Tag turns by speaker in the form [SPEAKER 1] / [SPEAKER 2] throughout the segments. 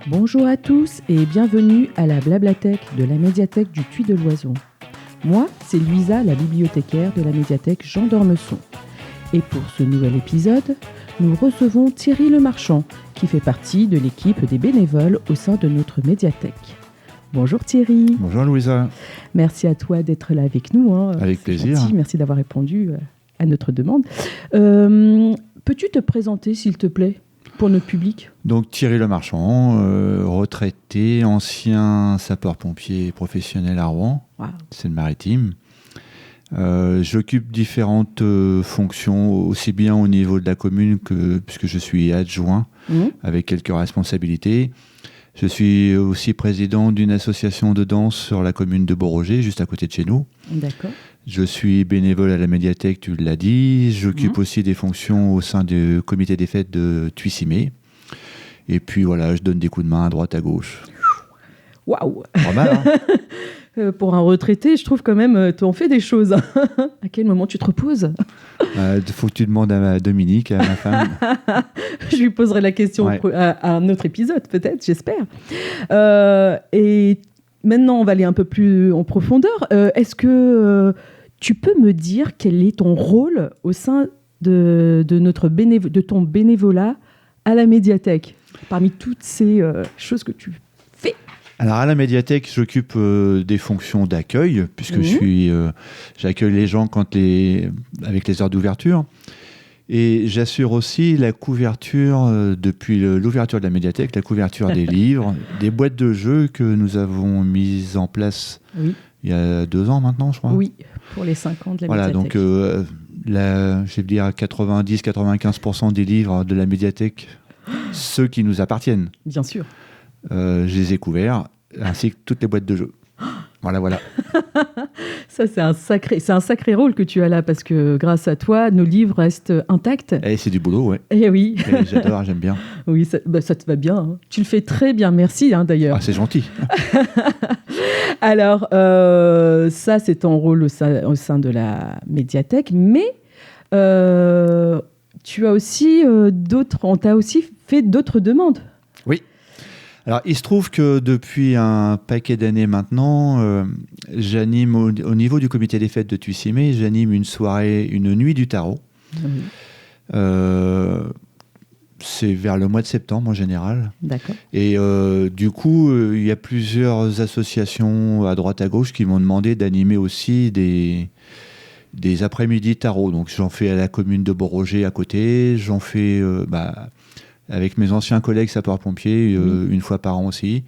[SPEAKER 1] Bonjour à tous et bienvenue à la Blablathèque de la médiathèque du Tuy de l'Oison. Moi, c'est Louisa, la bibliothécaire de la médiathèque Jean d'Ormesson. Et pour ce nouvel épisode, nous recevons Thierry Lemarchand, qui fait partie de l'équipe des bénévoles au sein de notre médiathèque. Bonjour Thierry.
[SPEAKER 2] Bonjour Louisa.
[SPEAKER 1] Merci à toi d'être là avec nous.
[SPEAKER 2] Avec plaisir.
[SPEAKER 1] Gentil. Merci d'avoir répondu à notre demande. Peux-tu te présenter, s'il te plaît, pour notre public ?
[SPEAKER 2] Donc Thierry Lemarchand, retraité, ancien sapeur-pompier professionnel à Rouen,
[SPEAKER 1] Wow.
[SPEAKER 2] c'est le maritime. J'occupe différentes fonctions, aussi bien au niveau de la commune que puisque je suis adjoint, avec quelques responsabilités. Je suis aussi président d'une association de danse sur la commune de Beauroger, juste à côté de chez nous.
[SPEAKER 1] D'accord.
[SPEAKER 2] Je suis bénévole à la médiathèque, tu l'as dit. J'occupe aussi des fonctions au sein du comité des fêtes de Thuy-Simé. Et puis voilà, je donne des coups de main à droite, à gauche.
[SPEAKER 1] Waouh.
[SPEAKER 2] Pas mal, hein.
[SPEAKER 1] Pour un retraité, je trouve quand même, tu en fais des choses. À quel moment tu te reposes ?
[SPEAKER 2] Faut que tu demandes à Dominique, à ma femme.
[SPEAKER 1] Je lui poserai la question à un autre épisode, peut-être, j'espère. Et maintenant, on va aller un peu plus en profondeur. Est-ce que tu peux me dire quel est ton rôle au sein de ton bénévolat à la médiathèque, parmi toutes ces choses que tu fais ?
[SPEAKER 2] Alors à la médiathèque, j'occupe des fonctions d'accueil, puisque j'accueille les gens avec les heures d'ouverture. Et j'assure aussi la couverture, depuis l'ouverture de la médiathèque, la couverture des livres, des boîtes de jeux que nous avons mises en place il y a 2 ans maintenant, je crois.
[SPEAKER 1] Oui, pour les 5 ans de la médiathèque.
[SPEAKER 2] Voilà, donc je vais dire 90-95% des livres de la médiathèque, ceux qui nous appartiennent.
[SPEAKER 1] Bien sûr.
[SPEAKER 2] Je les ai couverts, ainsi que toutes les boîtes de jeux. Voilà.
[SPEAKER 1] Ça, c'est un sacré rôle que tu as là, parce que grâce à toi, nos livres restent intacts.
[SPEAKER 2] Et c'est du boulot, ouais.
[SPEAKER 1] Eh oui.
[SPEAKER 2] Et j'adore, j'aime bien.
[SPEAKER 1] Oui, ça te va bien. Hein. Tu le fais très bien, merci d'ailleurs.
[SPEAKER 2] Ah, c'est gentil.
[SPEAKER 1] Alors, ça, c'est ton rôle au sein de la médiathèque, mais tu as aussi on t'a aussi fait d'autres demandes.
[SPEAKER 2] Oui. Alors, il se trouve que depuis un paquet d'années maintenant, j'anime au niveau du comité des fêtes de Thuy-Simé, j'anime une nuit du tarot. Oui. C'est vers le mois de septembre en général.
[SPEAKER 1] D'accord.
[SPEAKER 2] Et du coup, il y a plusieurs associations à droite à gauche qui m'ont demandé d'animer aussi des après-midi tarot. Donc j'en fais à la commune de Beauroger à côté, j'en fais avec mes anciens collègues sapeurs-pompiers une fois par an aussi.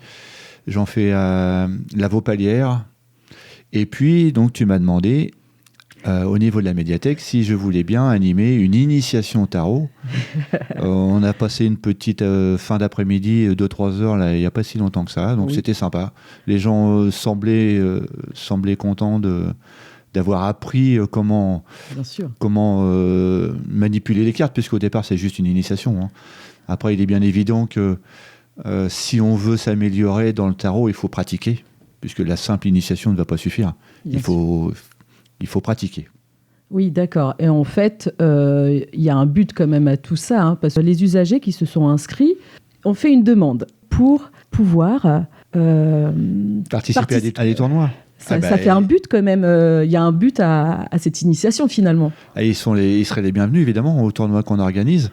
[SPEAKER 2] J'en fais à la Vaupalière. Et puis, donc, tu m'as demandé, au niveau de la médiathèque, si je voulais bien animer une initiation au tarot. On a passé une petite fin d'après-midi, 2-3 heures, là, il n'y a pas si longtemps que ça. Donc, c'était sympa. Les gens semblaient contents d'avoir appris comment manipuler les cartes, puisqu'au départ, c'est juste une initiation, hein. Après, il est bien évident que si on veut s'améliorer dans le tarot, il faut pratiquer, puisque la simple initiation ne va pas suffire. Il faut pratiquer.
[SPEAKER 1] Oui, d'accord. Et en fait, il y a un but quand même à tout ça, hein, parce que les usagers qui se sont inscrits ont fait une demande pour pouvoir
[SPEAKER 2] participer à des tournois.
[SPEAKER 1] Ça fait un but quand même. Il y a un but à cette initiation finalement.
[SPEAKER 2] Ils seraient les bienvenus évidemment au tournoi qu'on organise.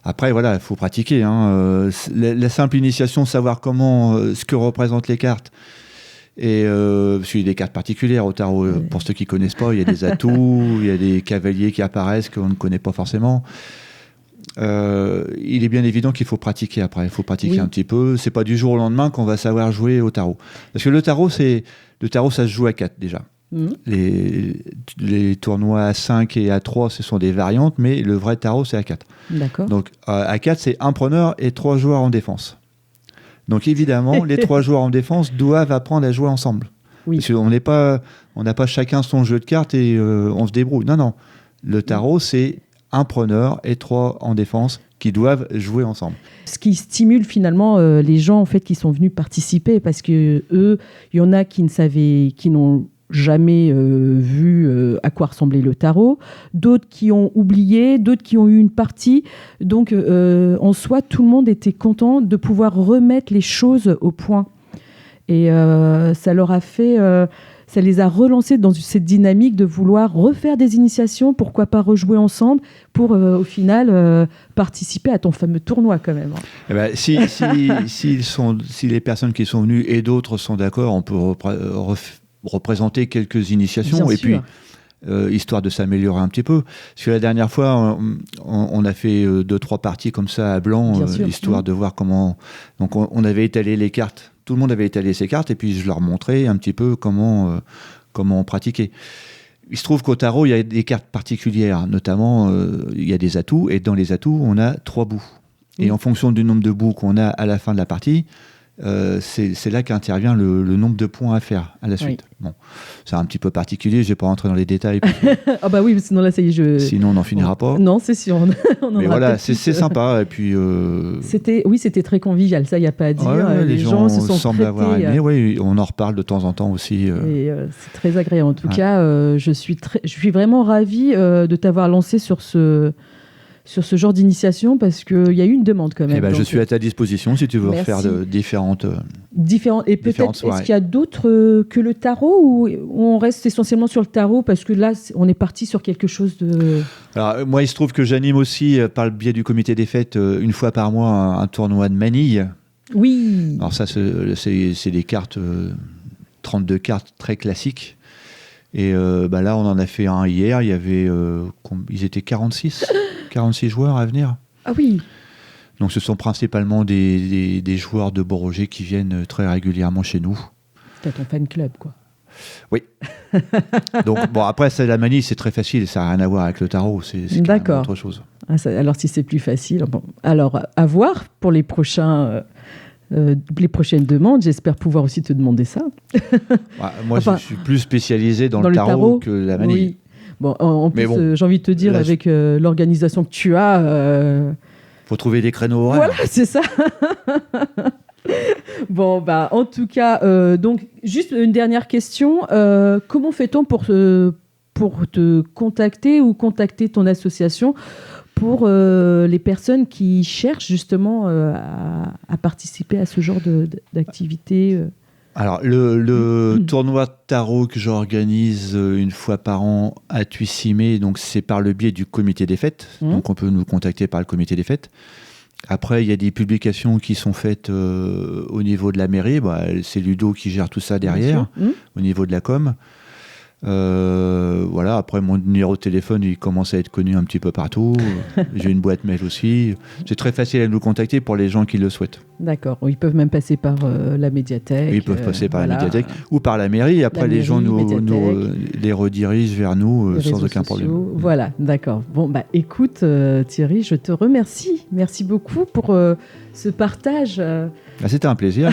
[SPEAKER 2] Après, voilà, il faut pratiquer. Hein. La simple initiation, savoir ce que représentent les cartes. Et parce qu'il y a des cartes particulières au tarot. Pour ceux qui ne connaissent pas, il y a des atouts, il y a des cavaliers qui apparaissent qu'on ne connaît pas forcément. Il est bien évident qu'il faut pratiquer après. Il faut pratiquer un petit peu. Ce n'est pas du jour au lendemain qu'on va savoir jouer au tarot. Parce que le tarot, ça se joue à 4 déjà. Les tournois à 5 et à 3, ce sont des variantes, mais le vrai tarot, c'est à 4.
[SPEAKER 1] D'accord.
[SPEAKER 2] Donc, à 4, c'est un preneur et 3 joueurs en défense. Donc, évidemment, les 3 joueurs en défense doivent apprendre à jouer ensemble. Oui. Parce qu'on n'a pas chacun son jeu de cartes et on se débrouille. Non. Le tarot, c'est un preneur et 3 en défense qui doivent jouer ensemble.
[SPEAKER 1] Ce qui stimule finalement les gens en fait qui sont venus participer, parce que eux, il y en a qui n'ont jamais vu à quoi ressemblait le tarot, d'autres qui ont oublié, d'autres qui ont eu une partie. Donc, en soi, tout le monde était content de pouvoir remettre les choses au point. Et ça leur a fait... ça les a relancés dans cette dynamique de vouloir refaire des initiations, pourquoi pas rejouer ensemble, pour au final participer à ton fameux tournoi quand même.
[SPEAKER 2] Eh ben, si les personnes qui sont venues et d'autres sont d'accord, on peut représenter quelques initiations.
[SPEAKER 1] Bien
[SPEAKER 2] et
[SPEAKER 1] sûr.
[SPEAKER 2] Puis, histoire de s'améliorer un petit peu. Parce que la dernière fois, on a fait 2-3 parties comme ça à blanc, histoire de voir comment... Donc on avait étalé les cartes. Tout le monde avait étalé ses cartes et puis je leur montrais un petit peu comment on pratiquait. Il se trouve qu'au tarot, il y a des cartes particulières, notamment il y a des atouts et dans les atouts, on a 3 bouts. Et en fonction du nombre de bouts qu'on a à la fin de la partie, c'est là qu'intervient le nombre de points à faire à la suite. Oui. Bon, c'est un petit peu particulier, je ne vais pas rentrer dans les détails.
[SPEAKER 1] Ah bah oui, sinon là, ça y est,
[SPEAKER 2] sinon on n'en finira pas.
[SPEAKER 1] Non, c'est sûr.
[SPEAKER 2] Mais voilà, c'est sympa. Et puis,
[SPEAKER 1] c'était très convivial, ça, il n'y a pas à dire.
[SPEAKER 2] Ouais, les gens
[SPEAKER 1] se sont
[SPEAKER 2] semblent avoir aimé. Oui, on en reparle de temps en temps aussi.
[SPEAKER 1] Et c'est très agréable. En tout cas, je suis vraiment ravie de t'avoir lancé sur ce genre d'initiation, parce qu'il y a eu une demande quand même.
[SPEAKER 2] Eh ben, je suis à ta disposition si tu veux faire différentes
[SPEAKER 1] et peut-être, soirées. Est-ce qu'il y a d'autres que le tarot, ou on reste essentiellement sur le tarot, parce que là, on est parti sur quelque chose de...
[SPEAKER 2] Alors, moi, il se trouve que j'anime aussi, par le biais du comité des fêtes, une fois par mois, un tournoi de manille.
[SPEAKER 1] Oui.
[SPEAKER 2] Alors ça, c'est des cartes, 32 cartes très classiques. Et là, on en a fait un hier. Il y avait, ils étaient 46 joueurs à venir.
[SPEAKER 1] Ah oui.
[SPEAKER 2] Donc, ce sont principalement des joueurs de Bourget qui viennent très régulièrement chez nous.
[SPEAKER 1] C'est ton fan club, quoi.
[SPEAKER 2] Oui. Donc, bon, après, la manille, c'est très facile. Ça n'a rien à voir avec le tarot. C'est carrément autre chose.
[SPEAKER 1] Ah, alors, si c'est plus facile... Bon. Alors, à voir pour les prochaines demandes. J'espère pouvoir aussi te demander ça.
[SPEAKER 2] Moi, je suis plus spécialisé dans le tarot que la manille. Oui.
[SPEAKER 1] Bon, en plus, j'ai envie de te dire, avec l'organisation que tu as...
[SPEAKER 2] faut trouver des créneaux horaires.
[SPEAKER 1] Voilà, c'est ça. Bon, en tout cas, donc, juste une dernière question. Comment fait-on pour te contacter ou contacter ton association pour les personnes qui cherchent justement à participer à ce genre d'activité
[SPEAKER 2] Alors, le tournoi de tarot que j'organise une fois par an à Tuissimé, donc c'est par le biais du comité des fêtes. Donc, on peut nous contacter par le comité des fêtes. Après, il y a des publications qui sont faites au niveau de la mairie. C'est Ludo qui gère tout ça derrière, au niveau de la com. Voilà. Après, mon numéro de téléphone, il commence à être connu un petit peu partout. J'ai une boîte mail aussi. C'est très facile à nous contacter pour les gens qui le souhaitent.
[SPEAKER 1] D'accord. Ils peuvent même passer par la médiathèque.
[SPEAKER 2] Ils peuvent passer par la médiathèque ou par la mairie. Après, les gens nous les redirigent vers nous sans aucun problème.
[SPEAKER 1] Voilà, d'accord. Bon, écoute, Thierry, je te remercie. Merci beaucoup pour ce partage.
[SPEAKER 2] C'était un plaisir.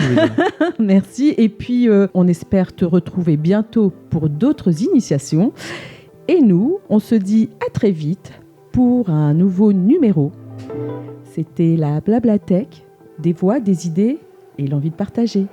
[SPEAKER 1] Merci. Et puis, on espère te retrouver bientôt pour d'autres initiations. Et nous, on se dit à très vite pour un nouveau numéro. C'était la Blablatech, des voix, des idées et l'envie de partager.